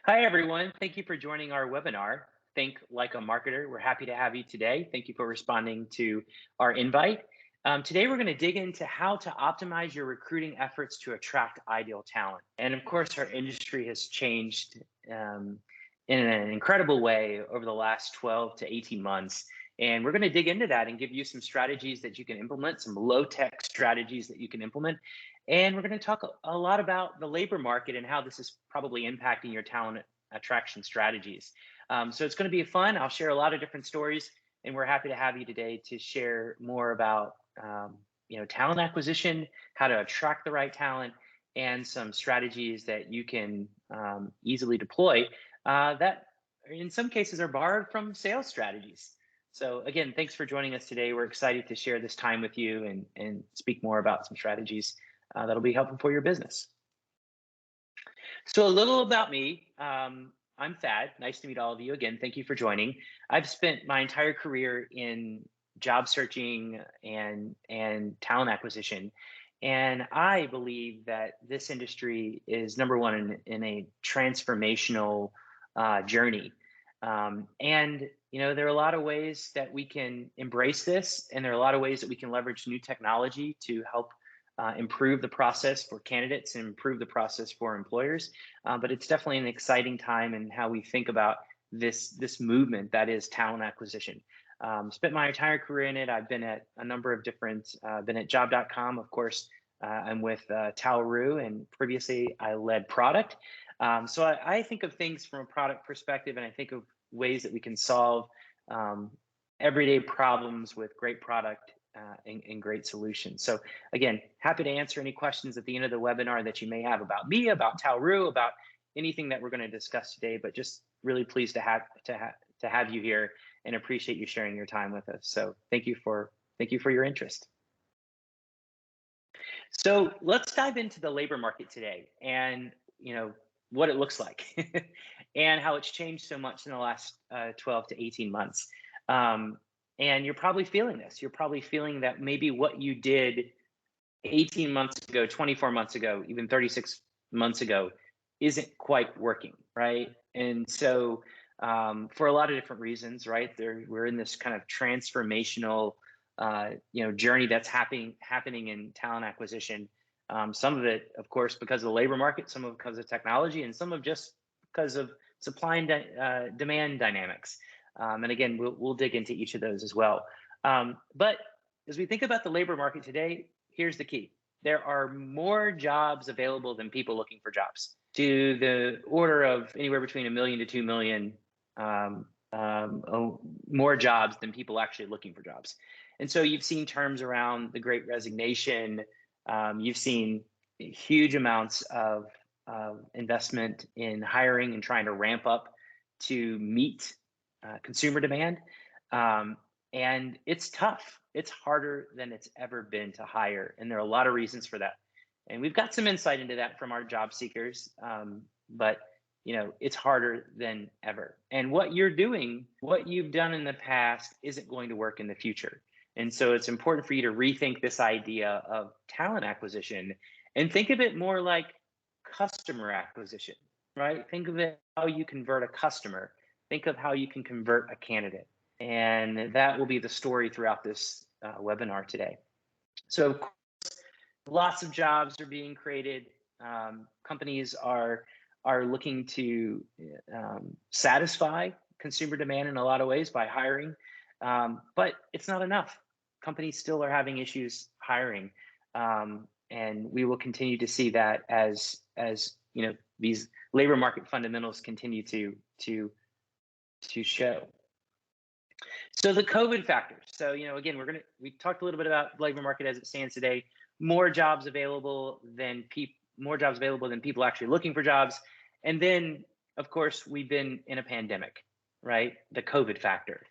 Hi, everyone. Thank you for joining our webinar, Think Like a Marketer. We're happy to have you today. Thank you for responding to our invite. Today, we're going to dig into how to optimize your recruiting efforts to attract ideal talent. And of course, our industry has changed in an incredible way over the last 12 to 18 months. And we're going to dig into that and give you some strategies that you can implement, some low-tech strategies that you can implement. And we're going to talk a lot about the labor market and how this is probably impacting your talent attraction strategies. So it's going to be fun. I'll share a lot of different stories, and we're happy to have you today to share more about talent acquisition, how to attract the right talent, and some strategies that you can easily deploy that in some cases are borrowed from sales strategies. So again, thanks for joining us today. We're excited to share this time with you and speak more about some strategies that'll be helpful for your business. So a little about me. I'm Thad. Nice to meet all of you. Again, thank you for joining. I've spent my entire career in job searching and talent acquisition. And I believe that this industry is number one in a transformational journey. And there are a lot of ways that we can embrace this, and there are a lot of ways that we can leverage new technology to help improve the process for candidates and improve the process for employers. But it's definitely an exciting time in how we think about this movement that is talent acquisition. Spent my entire career in it. I've been at a number of different, been at job.com, of course. I'm with Tauru, and previously I led product. So I think of things from a product perspective, and I think of ways that we can solve everyday problems with great product and great solutions. So again, happy to answer any questions at the end of the webinar that you may have about me, about Tauru, about anything that we're going to discuss today. But just really pleased to have you here and appreciate you sharing your time with us. So thank you for your interest. So let's dive into the labor market today, and what it looks like and how it's changed so much in the last 12 to 18 months. And you're probably feeling this. You're probably feeling that maybe what you did 18 months ago, 24 months ago, even 36 months ago isn't quite working, right? And so for a lot of different reasons, right? We're in this kind of transformational journey that's happening in talent acquisition. Some of it, of course, because of the labor market, some of it because of technology, and some of just because of supply and demand dynamics. And again, we'll dig into each of those as well. But as we think about the labor market today, here's the key. There are more jobs available than people looking for jobs, to the order of anywhere between 1 million to 2 million more jobs than people actually looking for jobs. And so you've seen terms around the Great Resignation. You've seen huge amounts of investment in hiring and trying to ramp up to meet consumer demand. And it's tough. It's harder than it's ever been to hire. And there are a lot of reasons for that. And we've got some insight into that from our job seekers. But it's harder than ever. And what you're doing, what you've done in the past isn't going to work in the future. And so it's important for you to rethink this idea of talent acquisition and think of it more like customer acquisition, right? Think of it how you convert a customer. Think of how you can convert a candidate. And that will be the story throughout this webinar today. So of course, lots of jobs are being created. Companies are looking to satisfy consumer demand in a lot of ways by hiring. But it's not enough. Companies still are having issues hiring. And we will continue to see that as these labor market fundamentals continue to show. So the COVID factors. So again, we talked a little bit about the labor market as it stands today. More jobs available than people actually looking for jobs. And then, of course, we've been in a pandemic, right? The COVID factor.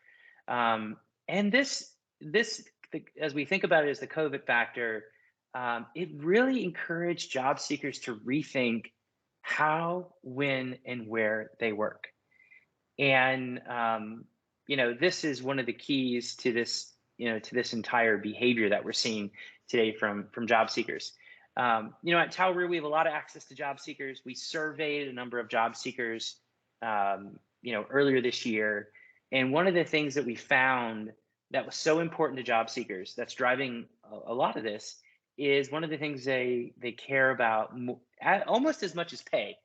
And this, as we think about it as the COVID factor, it really encouraged job seekers to rethink how, when, and where they work. And this is one of the keys to this, to this entire behavior that we're seeing today from job seekers. At Tauru, we have a lot of access to job seekers. We surveyed a number of job seekers earlier this year. And one of the things that we found that was so important to job seekers, that's driving a lot of this, is one of the things they care about almost as much as pay.